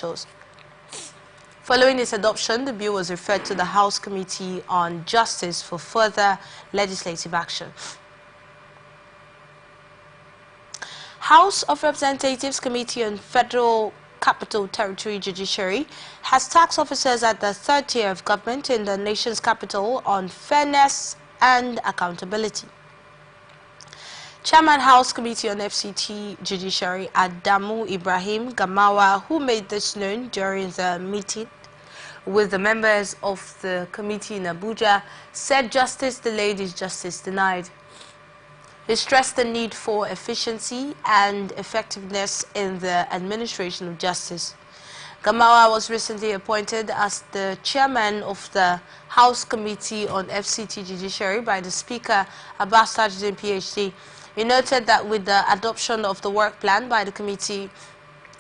creditors. Following its adoption, the bill was referred to the House Committee on Justice for further legislative action. House of Representatives Committee on Federal Capital Territory Judiciary has tasked officers at the third tier of government in the nation's capital on fairness and accountability. Chairman House Committee on FCT Judiciary Adamu Ibrahim Gamawa, who made this known during the meeting with the members of the committee in Abuja, said justice delayed is justice denied. He stressed the need for efficiency and effectiveness in the administration of justice. Gamawa was recently appointed as the chairman of the House Committee on FCT Judiciary by the Speaker, Abbas Tajuddin PhD. He noted that with the adoption of the work plan by the committee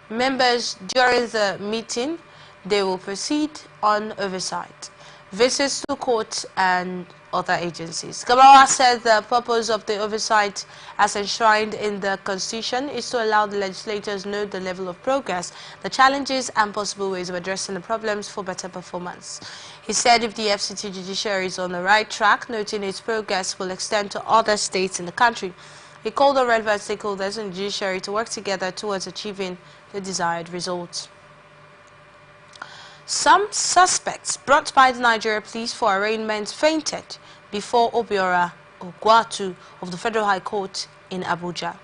members during the meeting, they will proceed on oversight, visits to court and other agencies. Gamawa said the purpose of the oversight as enshrined in the Constitution is to allow the legislators know the level of progress, the challenges and possible ways of addressing the problems for better performance. He said if the FCT judiciary is on the right track, noting its progress will extend to other states in the country. He called on relevant stakeholders in the judiciary to work together towards achieving the desired results. Some suspects brought by the Nigeria police for arraignment fainted before Obiora Ogwatu of the Federal High Court in Abuja.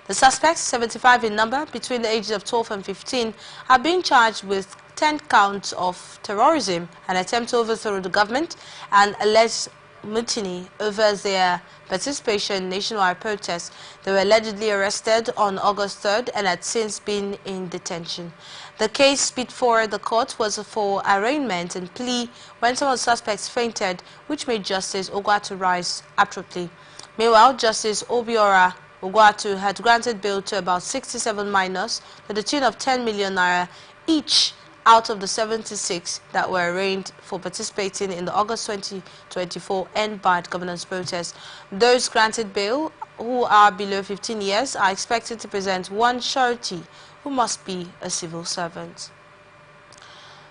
The suspects, 75 in number, between the ages of 12 and 15, are being charged with 10 counts of terrorism, an attempt to overthrow the government, and alleged mutiny over their participation in nationwide protests. They were allegedly arrested on August 3rd and had since been in detention. The case before the court was for arraignment and plea when some of the suspects fainted, which made Justice Ogwatu rise abruptly. Meanwhile, Justice Obiora Ogwatu had granted bail to about 67 minors to the tune of 10 million naira each out of the 76 that were arraigned for participating in the August 2024 End Bad Governance protest. Those granted bail, who are below 15 years, are expected to present one surety, who must be a civil servant.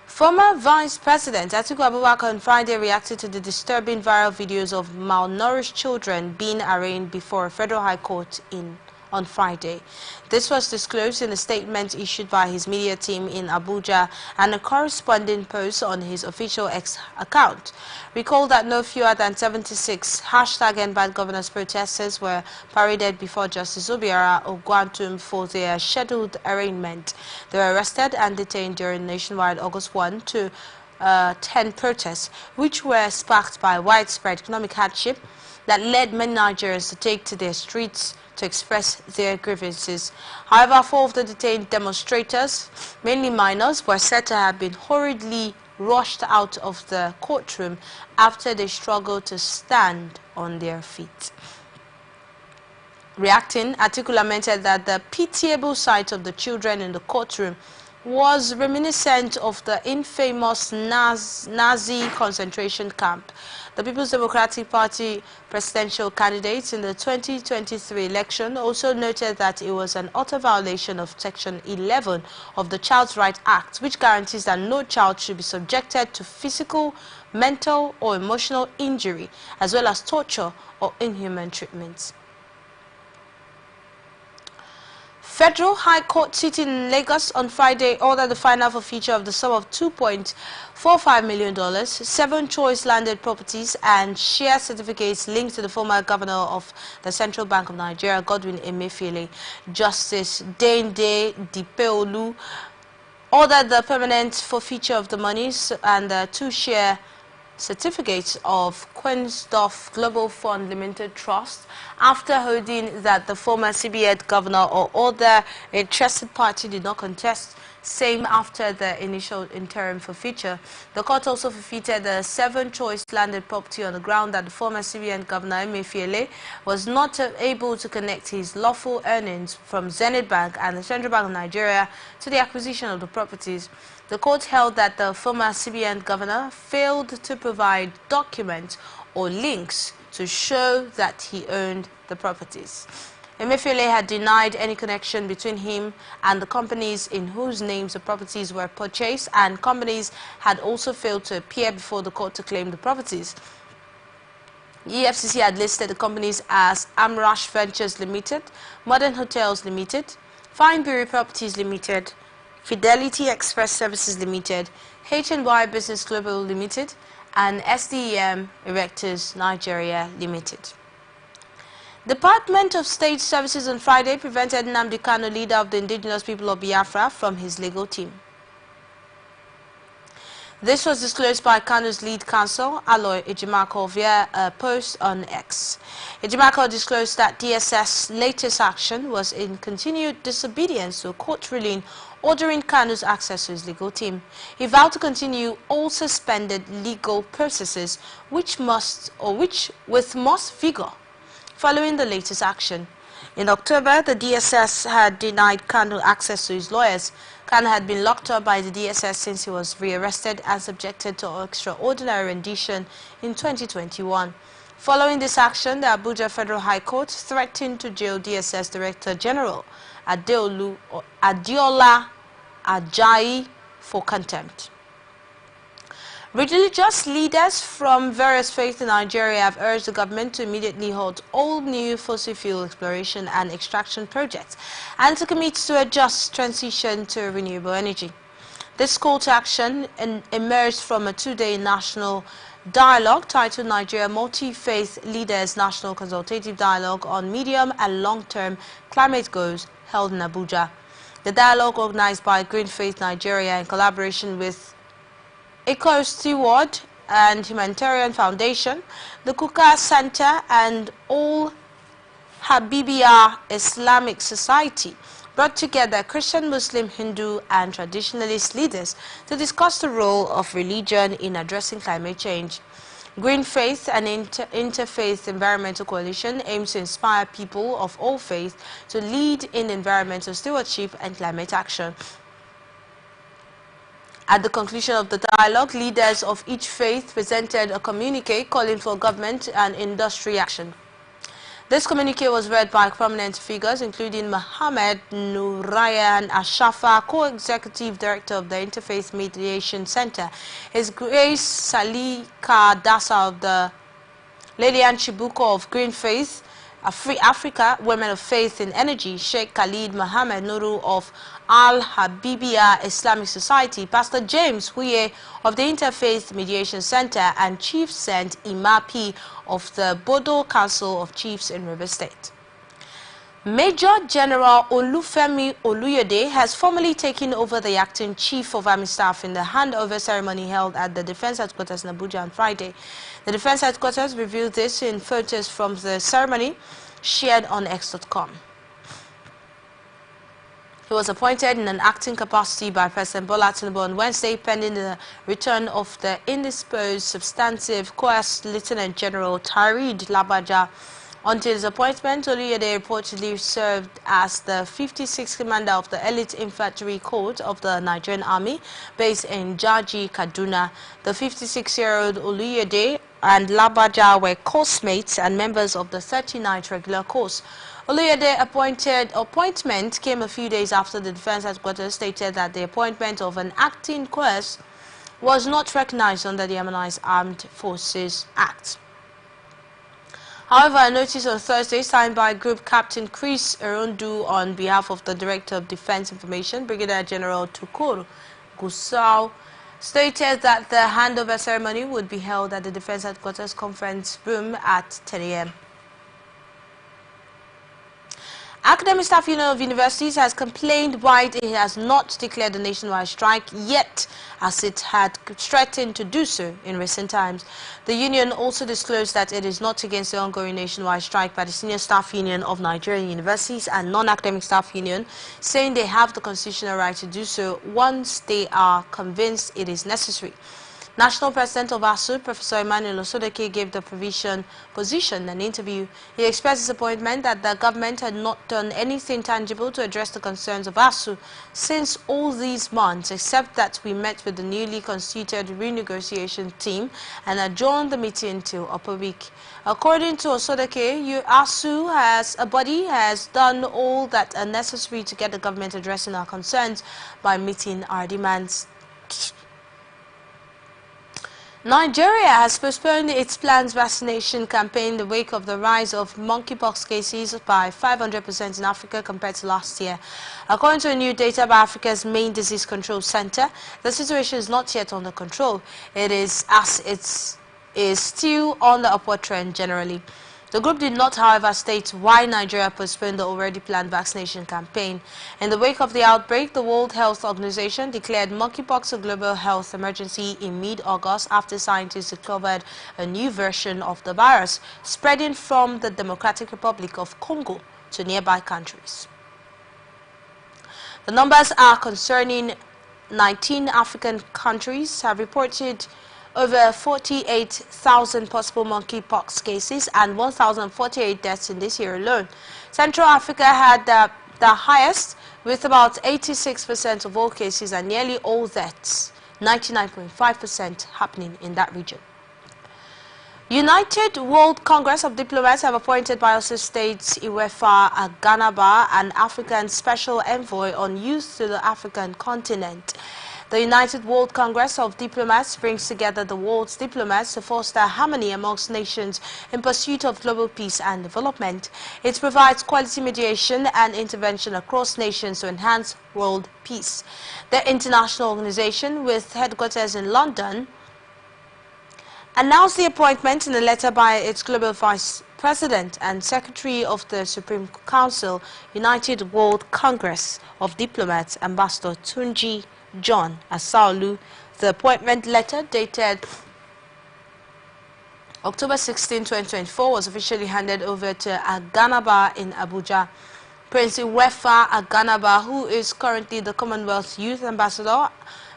Former Vice President Atiku Abubakar on Friday reacted to the disturbing viral videos of malnourished children being arraigned before a federal high court on Friday. This was disclosed in a statement issued by his media team in Abuja and a corresponding post on his official X account. Recall that no fewer than 76 #EndBadGovernance protesters were paraded before Justice Obiora Ogwatu for their scheduled arraignment. They were arrested and detained during nationwide August 1 to 10 protests, which were sparked by widespread economic hardship that led many Nigerians to take to their streets to express their grievances. However, 4 of the detained demonstrators, mainly minors, were said to have been hurriedly rushed out of the courtroom after they struggled to stand on their feet. Reacting, Atiku lamented that the pitiable sight of the children in the courtroom was reminiscent of the infamous Nazi concentration camp. The People's Democratic Party presidential candidate in the 2023 election also noted that it was an utter violation of Section 11 of the Child's Rights Act, which guarantees that no child should be subjected to physical, mental or emotional injury, as well as torture or inhuman treatment. Federal High Court sitting in Lagos on Friday ordered the final forfeiture of the sum of $2.45 million, 7 choice landed properties and share certificates linked to the former governor of the Central Bank of Nigeria, Godwin Emefiele. Justice Dende Dipeolu ordered the permanent forfeiture of the monies and the 2 share certificates of Queensdorf Global Fund Limited Trust after holding that the former CBN governor or other interested party did not contest. Same after the initial interim forfeiture. The court also forfeited the 7 choice landed property on the ground that the former CBN governor Emefiele was not able to connect his lawful earnings from Zenith Bank and the Central Bank of Nigeria to the acquisition of the properties. The court held that the former CBN governor failed to provide documents or links to show that he owned the properties. Emefiele had denied any connection between him and the companies in whose names the properties were purchased, and companies had also failed to appear before the court to claim the properties. EFCC had listed the companies as Amrash Ventures Limited, Modern Hotels Limited, Fineberry Properties Limited, Fidelity Express Services Limited, H&Y Business Global Limited, and SDEM Erectors Nigeria Limited. Department of State Services on Friday prevented Nnamdi Kanu, leader of the indigenous people of Biafra, from his legal team. This was disclosed by Kanu's lead counsel, Aloy Ejimakor, via a post on X. Ejimakor disclosed that DSS's latest action was in continued disobedience to a court ruling ordering Kanu's access to his legal team. He vowed to continue all suspended legal processes with most vigor following the latest action. In October, the DSS had denied Kanu access to his lawyers. Kanu had been locked up by the DSS since he was rearrested and subjected to extraordinary rendition in 2021. Following this action, the Abuja Federal High Court threatened to jail DSS Director General Adeola Ajayi for contempt. Religious leaders from various faiths in Nigeria have urged the government to immediately halt all new fossil fuel exploration and extraction projects and to commit to a just transition to renewable energy. This call to action emerged from a two-day national dialogue titled Nigeria Multi-Faith Leaders National Consultative Dialogue on Medium and Long-Term Climate Goals held in Abuja. The dialogue, organized by Green Faith Nigeria in collaboration with Eco Steward and Humanitarian Foundation, the Kuka Center, and All Habibia Islamic Society, brought together Christian, Muslim, Hindu, and traditionalist leaders to discuss the role of religion in addressing climate change. Green Faith, an interfaith environmental coalition, aims to inspire people of all faiths to lead in environmental stewardship and climate action. At the conclusion of the dialogue, leaders of each faith presented a communique calling for government and industry action. This communique was read by prominent figures including Mohammed Nurayan Ashafa, co-executive director of the Interfaith Mediation Center, His Grace Salika Dasa of the Lilian Chibuko of Green Faith Africa, Women of Faith in Energy, Sheikh Khalid Mohammed Nuru of Al Habibia Islamic Society, Pastor James Huye of the Interfaith Mediation Center, and Chief Saint Imapi of the Bodo Council of Chiefs in River State. Major General Olufemi Oluyede has formally taken over the acting Chief of Army Staff in the handover ceremony held at the Defense Headquarters in Abuja on Friday. The Defense Headquarters revealed this in photos from the ceremony shared on X.com. He was appointed in an acting capacity by President Bola Tinubu on Wednesday, pending the return of the indisposed substantive Coast Lieutenant General Tarid Labaja. Until his appointment, Oluyede reportedly served as the 56th commander of the Elite Infantry Corps of the Nigerian Army, based in Jaji, Kaduna. The 56-year-old Oluyede and Labaja were course-mates and members of the 39th Regular Course. Oluyede's appointment came a few days after the Defense Headquarters stated that the appointment of an acting course was not recognized under the Harmonized Armed Forces Act. However, a notice on Thursday signed by Group Captain Chris Erundu on behalf of the Director of Defense Information, Brigadier General Tukur Gusau, stated that the handover ceremony would be held at the Defense Headquarters Conference Room at 10 a.m. Academic Staff Union of Universities has complained why it has not declared a nationwide strike yet, as it had threatened to do so in recent times. The union also disclosed that it is not against the ongoing nationwide strike by the Senior Staff Union of Nigerian Universities and Non-Academic Staff Union, saying they have the constitutional right to do so once they are convinced it is necessary. National President of ASU, Professor Emmanuel Osodeke, gave the position an interview. He expressed disappointment that the government had not done anything tangible to address the concerns of ASU since all these months, except that we met with the newly constituted renegotiation team and adjourned the meeting till upper week. According to Osodeke, ASU has done all that are necessary to get the government addressing our concerns by meeting our demands. Nigeria has postponed its planned vaccination campaign in the wake of the rise of monkeypox cases by 500% in Africa compared to last year. According to new data by Africa's main disease control center, the situation is not yet under control. It is still on the upward trend generally. The group did not, however, state why Nigeria postponed the already planned vaccination campaign. In the wake of the outbreak, the World Health Organization declared monkeypox a global health emergency in mid-August after scientists discovered a new version of the virus spreading from the Democratic Republic of Congo to nearby countries. The numbers are concerning 19 African countries have reported over 48,000 possible monkeypox cases and 1,048 deaths in this year alone. Central Africa had the highest, with about 86% of all cases and nearly all deaths, 99.5%, happening in that region. United World Congress of Diplomats have appointed Bayelsa State's Iwefa Aganaba an African Special Envoy on Youth to the African continent. The United World Congress of Diplomats brings together the world's diplomats to foster harmony amongst nations in pursuit of global peace and development. It provides quality mediation and intervention across nations to enhance world peace. The international organization, with headquarters in London, announced the appointment in a letter by its Global Vice President and Secretary of the Supreme Council, United World Congress of Diplomats, Ambassador Tunji John Asaolu. The appointment letter, dated October 16, 2024, was officially handed over to Aganaba in Abuja. Prince Iwefa Aganaba, who is currently the Commonwealth Youth Ambassador,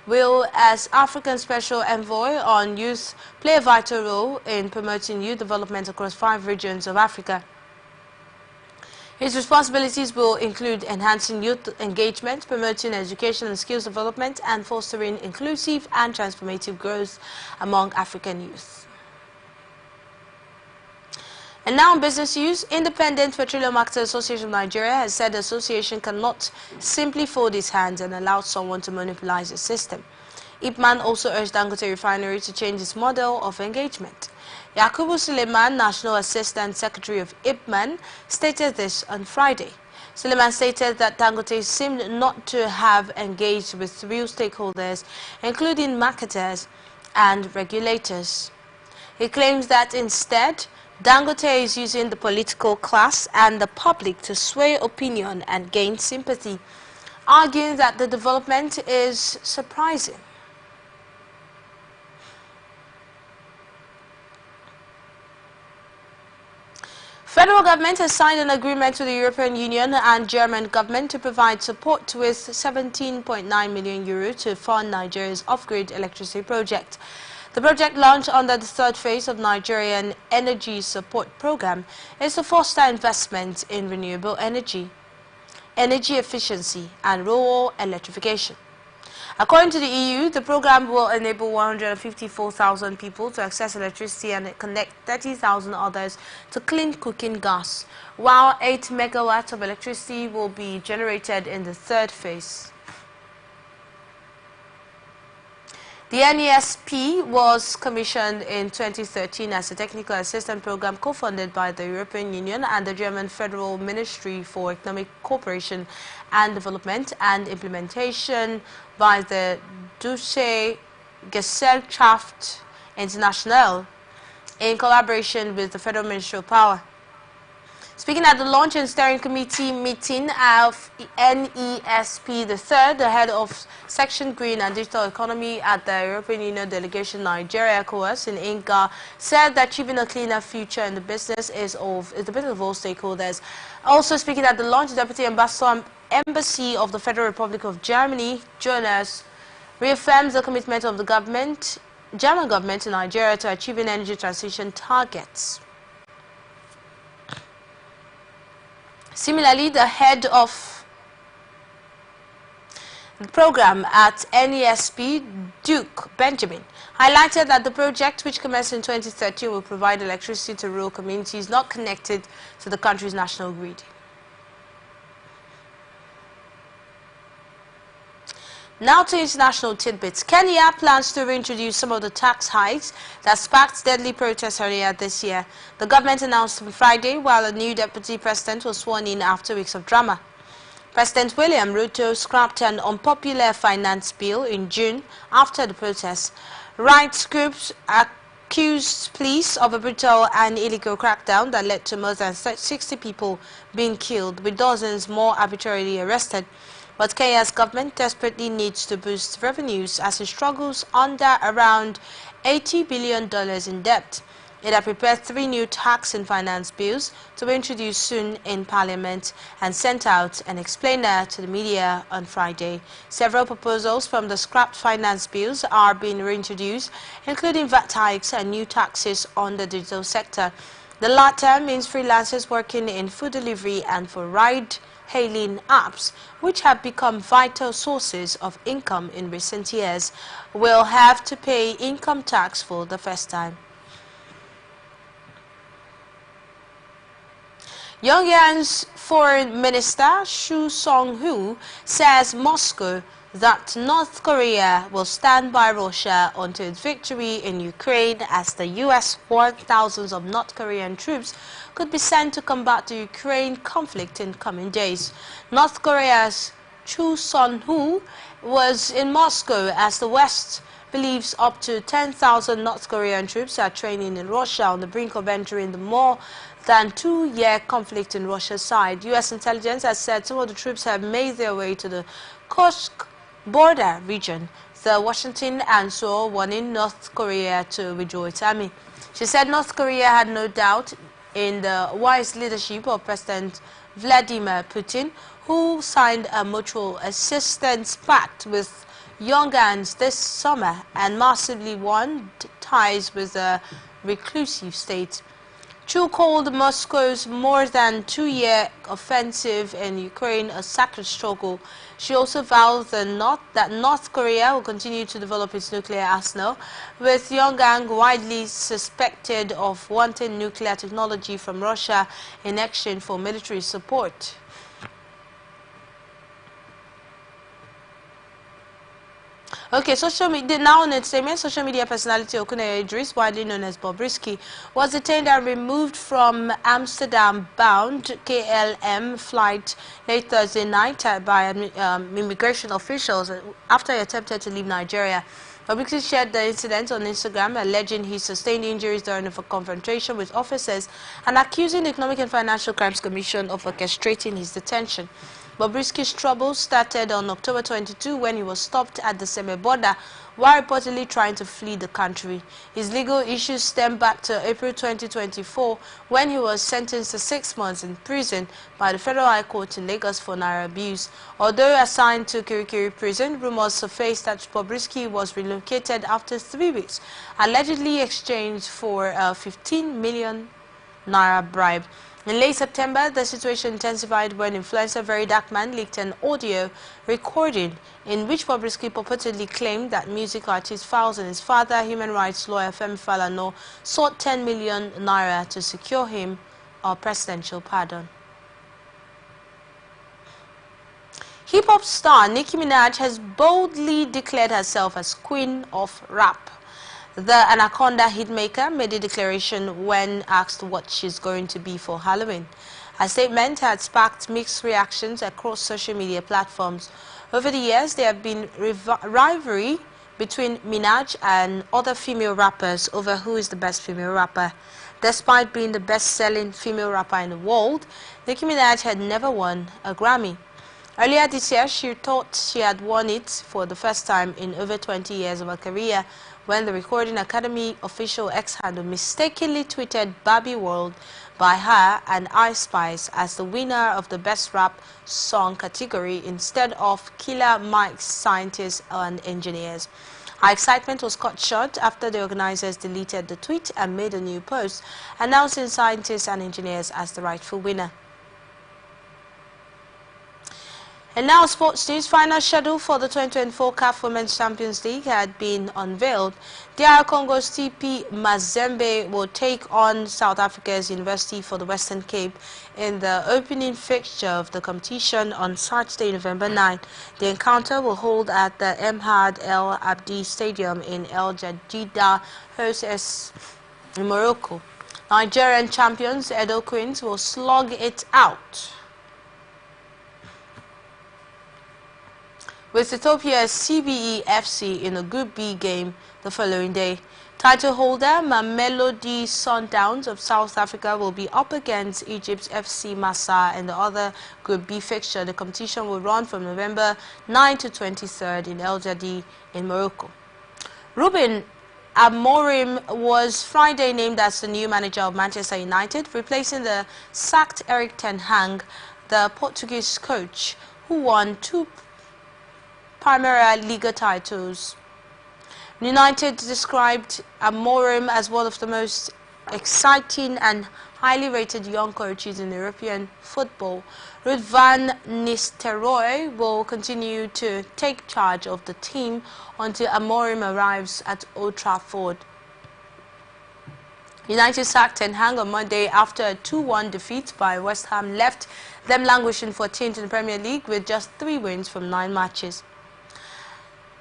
will, as African Special Envoy on Youth, play a vital role in promoting youth development across 5 regions of Africa. His responsibilities will include enhancing youth engagement, promoting education and skills development, and fostering inclusive and transformative growth among African youth. And now in business news, Independent Petroleum Actors Association of Nigeria has said the association cannot simply fold its hands and allow someone to monopolize the system. Ipman also urged Dangote Refinery to change its model of engagement. Yakubu Suleiman, National Assistant Secretary of Ipman, stated this on Friday. Suleiman stated that Dangote seemed not to have engaged with real stakeholders, including marketers and regulators. He claims that instead, Dangote is using the political class and the public to sway opinion and gain sympathy, arguing that the development is surprising. Federal government has signed an agreement with the European Union and German government to provide support with 17.9 million euro to fund Nigeria's off-grid electricity project. The project, launched under the third phase of Nigerian Energy Support Program, is to foster investment in renewable energy, energy efficiency, and rural electrification. According to the EU, the program will enable 154,000 people to access electricity and connect 30,000 others to clean cooking gas, while 8 megawatts of electricity will be generated in the third phase. The NESP was commissioned in 2013 as a technical assistance program co-funded by the European Union and the German Federal Ministry for Economic Cooperation and Development, and implementation by the Deutsche Gesellschaft Internationale in collaboration with the Federal Ministry of Power. Speaking at the launch and steering committee meeting of NESP III, the head of Section Green and Digital Economy at the European Union Delegation Nigeria ECOWAS in Inca, said that achieving a cleaner future in the business is the business of all stakeholders. Also speaking at the launch, Deputy Ambassador Embassy of the Federal Republic of Germany, Jonas, reaffirms the commitment of the government German government in Nigeria to achieving energy transition targets. Similarly, the head of the program at NESP, Duke Benjamin, highlighted that the project, which commenced in 2013, will provide electricity to rural communities not connected to the country's national grid. Now to international tidbits. Kenya plans to reintroduce some of the tax hikes that sparked deadly protests earlier this year. The government announced on Friday while a new deputy president was sworn in after weeks of drama. President William Ruto scrapped an unpopular finance bill in June after the protests. Rights groups accused police of a brutal and illegal crackdown that led to more than 60 people being killed, with dozens more arbitrarily arrested. But Kenya's government desperately needs to boost revenues as it struggles under around $80 billion in debt. It had prepared 3 new tax and finance bills to be introduced soon in Parliament and sent out an explainer to the media on Friday. Several proposals from the scrapped finance bills are being reintroduced, including VAT hikes and new taxes on the digital sector. The latter means freelancers working in food delivery and for ride-hailing apps, which have become vital sources of income in recent years, will have to pay income tax for the first time. Pyongyang's Foreign Minister Shu Song-hu says Moscow that North Korea will stand by Russia until its victory in Ukraine, as the U.S. warned thousands of North Korean troops could be sent to combat the Ukraine conflict in coming days. North Korea's Shu Song-hu was in Moscow as the West believes up to 10,000 North Korean troops are training in Russia on the brink of entering the more than 2-year conflict in Russia's side. U.S. intelligence has said some of the troops have made their way to the Kursk border region. The Washington and Seoul warning North Korea to withdraw its army. She said North Korea had no doubt in the wise leadership of President Vladimir Putin, who signed a mutual assistance pact with Pyongyang this summer and massively won ties with a reclusive state. Chu called Moscow's more than 2-year offensive in Ukraine a sacred struggle. She also vowed that North Korea will continue to develop its nuclear arsenal, with Pyongyang widely suspected of wanting nuclear technology from Russia in exchange for military support. Okay, social media now on entertainment. Social media personality Okuneye Idris, widely known as Bobrisky, was detained and removed from Amsterdam-bound KLM flight late Thursday night by immigration officials after he attempted to leave Nigeria. Bobrisky shared the incident on Instagram, alleging he sustained injuries during a confrontation with officers and accusing the Economic and Financial Crimes Commission of orchestrating his detention. Bobrisky's troubles started on October 22 when he was stopped at the Seme border while reportedly trying to flee the country. His legal issues stem back to April 2024 when he was sentenced to 6 months in prison by the Federal High Court in Lagos for naira abuse. Although assigned to Kirikiri prison, rumors surfaced that Bobrisky was relocated after 3 weeks, allegedly exchanged for a 15 million naira bribe. In late September, the situation intensified when influencer Very Dark Man leaked an audio recording in which Bobrisky purportedly claimed that music artist Falz and his father, human rights lawyer Femi Falana, sought 10 million naira to secure him a presidential pardon. Hip-hop star Nicki Minaj has boldly declared herself as Queen of Rap. The Anaconda hitmaker made a declaration when asked what she's going to be for Halloween. Her statement had sparked mixed reactions across social media platforms. Over the years, there have been rivalry between Minaj and other female rappers over who is the best female rapper. Despite being the best-selling female rapper in the world, Nicki Minaj had never won a Grammy. Earlier this year, she thought she had won it for the first time in over 20 years of her career when the Recording Academy official X-handle mistakenly tweeted Barbie World by her and I Spice as the winner of the Best Rap Song category instead of Killer Mike's Scientists and Engineers. Her excitement was cut short after the organizers deleted the tweet and made a new post announcing Scientists and Engineers as the rightful winner. And now sports news. Final schedule for the 2024 CAF Women's Champions League had been unveiled. DR Congo's TP Mazembe will take on South Africa's University for the Western Cape in the opening fixture of the competition on Saturday, November 9. The encounter will hold at the Emhad El Abdi Stadium in El Jadida, hosts in Morocco. Nigerian champions Edo Queens will slug it out with Ethiopia's CBE FC in a Group B game the following day. Title holder Mamelodi Sundowns of South Africa will be up against Egypt's FC Massa in the other Group B fixture. The competition will run from November 9 to 23rd in El Jadi in Morocco. Ruben Amorim was Friday named as the new manager of Manchester United, replacing the sacked Erik ten Hag, the Portuguese coach, who won 2 Primera Liga titles. United described Amorim as one of the most exciting and highly rated young coaches in European football. Ruud van Nistelrooy will continue to take charge of the team until Amorim arrives at Old Trafford. United sacked ten Hag on Monday after a 2-1 defeat by West Ham left them languishing 14th in the Premier League with just 3 wins from 9 matches.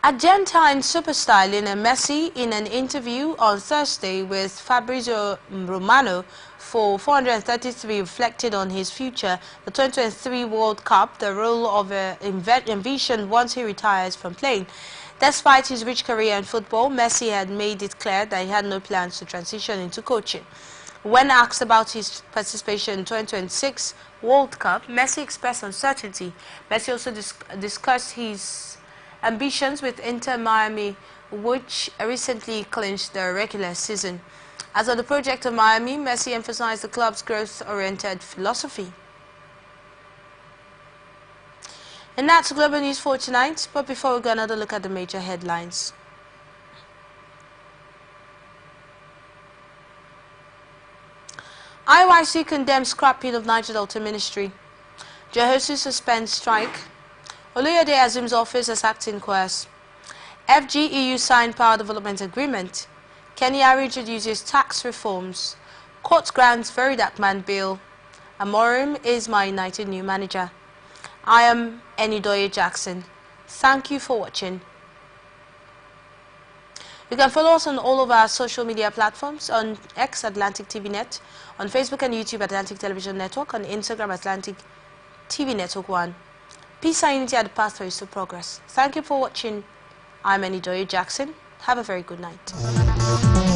Argentine superstar Lionel Messi, in an interview on Thursday with Fabrizio Romano for 433, reflected on his future, the 2023 World Cup, the role of envisioned once he retires from playing. Despite his rich career in football, Messi had made it clear that he had no plans to transition into coaching. When asked about his participation in 2026 World Cup, Messi expressed uncertainty. Messi also discussed his ambitions with Inter Miami, which recently clinched the regular season. As of the project of Miami, Messi emphasized the club's growth-oriented philosophy. And that's global news for tonight, but before we go, another look at the major headlines. IYC condemns scrapping of Niger Delta Ministry. Jehosu suspends strike. Oluyede assumes office as acting course. FG-EU signed power development agreement. Kenya introduces tax reforms. Court grants Very Dark Man bail. Amorim is my United new manager. I am Enidoye Jackson. Thank you for watching. You can follow us on all of our social media platforms, on X Atlantic TV Net, on Facebook and YouTube Atlantic Television Network, on Instagram Atlantic TV Network 1. Peace and unity are the pathways to progress. Thank you for watching. I'm Enidoye Jackson. Have a very good night.